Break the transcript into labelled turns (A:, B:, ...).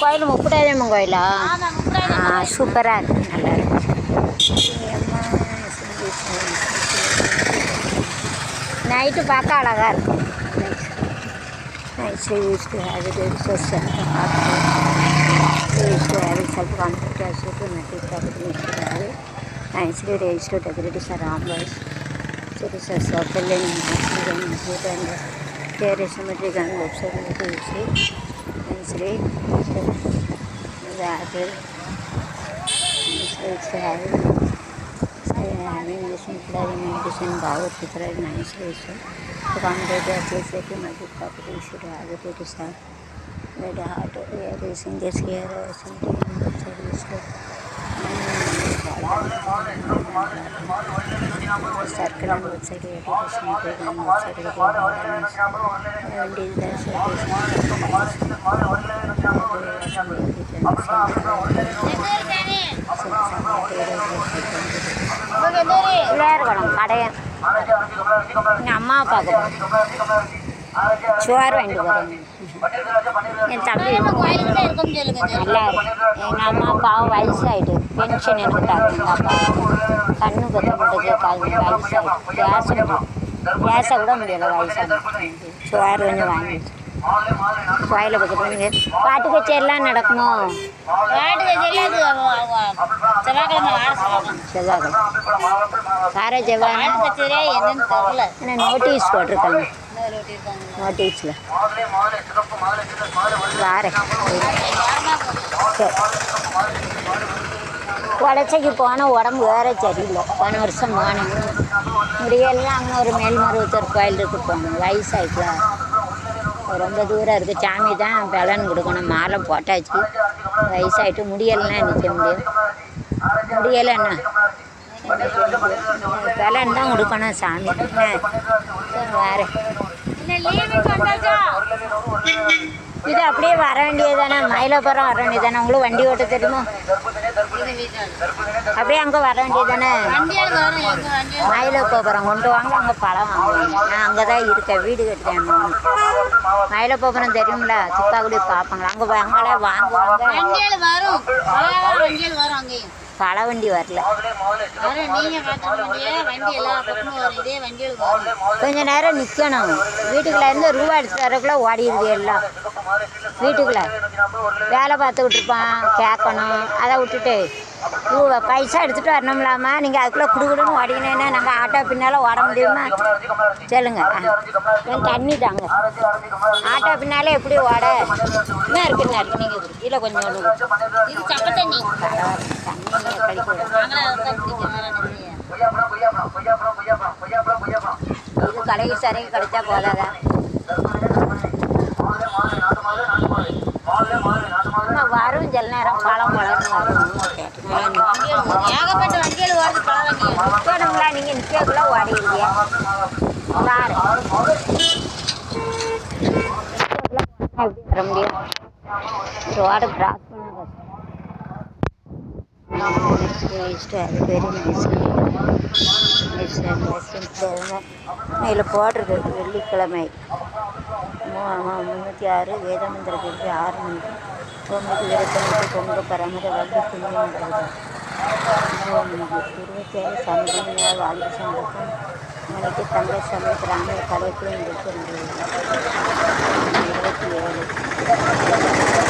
A: கோயில் முப்படாதம்மன் கோயிலா? சூப்பராக இருக்குது, நல்லா நைட்டு பார்க்க அழகாக இருக்கும். Night use to have it research centre use to have it self confidence to metric property use to have it nicely raised to decorative surroundings. So this is circle in institute and there is symmetric and website to see nicely the apple it's having this implying medicine power to try nicely so to accommodate the accessibility magic property should have it to start with the heart here is in this here something service circle and website education program website and is the கடையன் எங்கள் அம்மா பார்க்கணும் சுவார் வாங்கிட்டு போகிறேன் என் தம்பி நல்லா இருக்கும். எங்கள் அம்மா பாவம் வயசாகிட்டு பென்ஷன் எனக்கு தரணும் அப்பா கண்ணு கொத்த மாட்டேங்குது வயசாகிட்டு பேச கூட முடியலை வயசாக சுவார் கொஞ்சம் வாங்கிட்டு கோயிலை பக்கத்தில் நீங்கள் பாட்டு கச்சேரிலாம் நடக்குமோ?
B: பாட்டு கச்சேரி செவ்வாய்க்கிழமை
A: செவ்வாய்க்கிழமை வார செவ்வாய்
B: கச்சேரியா என்னன்னு தெரியல.
A: ஏன்னா நோட்டீஸ் போட்டிருக்காங்க நோட்டீஸில் வாரேன். சரி குளச்சைக்கு போனால் உடம்பு வேற சரியில்லை. போன வருஷம் போனேன் முடியலாம். அங்கே ஒரு மேல்மருவத்தூர் கோயிலுக்கு போகணும் வயசாகிக்கலாம் ரொம்ப தூரம் இருக்குது. சாமி தான் பலன் கொடுக்கணும். மாலை போட்டாச்சு வயசாகிட்டு முடியலைன்னா நிற்க முடியும். முடியலைன்னா பலன் தான் கொடுக்கணும் சாமி. வேறு இது அப்படியே வர வேண்டியது தானே? மயிலாப்புறம் வர வேண்டியது தானே? உங்களுக்கு வண்டி ஓட்ட தெரியுமா? அப்படியே அங்கே வர வேண்டியது தானே? மயிலாப்புறம் கொண்டு வாங்க, அங்கே பழம் வாங்குவாங்க. நான் அங்கே தான் இருக்கேன், வீடு கட்டுறேன். மயிலாப்புறம் தெரியுங்களா? துப்பாக்குடி பார்ப்பாங்களா? அங்கே அங்கெல்லாம் வாங்குவாங்க. பழ வண்டி வரல. கொஞ்ச நேரம் நிற்கணும். வீட்டுக்குள்ளே இருந்து ரூபா எடுத்து வரக்குள்ளே ஓடிடுது எல்லாம். வீட்டுக்குள்ளே வேலை பார்த்துக்கிட்டு இருப்பான், கேட்கணும். அதை விட்டுட்டு பைசா எடுத்துகிட்டு வரணும்லாமா? நீங்கள் அதுக்குள்ளே குடுக்குடுன்னு ஓடினேன்னா நாங்கள் ஆட்டோ பின்னால் ஓட முடியுமா? சொல்லுங்க. என் தண்ணி தாங்க. ஆட்டோ பின்னால் எப்படி ஓட? என்ன இருக்குன்னு இருக்கு. நீங்கள் கீழே கொஞ்சம் இது சப்ப தண்ணி இது கடைக்கு சரிக்கு கிடைச்சா போதாதா? வரும் சில நேரம் பழம்
B: ஏகப்பட்ட வண்டிகள் வருது. பழம்
A: நிற்கணுங்களா? நீங்கள் நிற்கக்குள்ள ஓடிடுவீங்க. பாரு எப்படி வர முடியும்? ரோடு கிராஸ் இதில் போடுறது வெள்ளிக்கிழமை 306 வேதமந்திர கேள்வி 6 மணிக்கு 9 விரத்தனுக்கு பொங்க பரமர வள்ளி துணி நடக்குது. 9 மணிக்கு 27 சனிக்கிழமை வாலிபம் நடக்கும். மணிக்கு தங்க சமய கிராம கலைக்குழு நிகழ்ச்சி நடக்குது. 27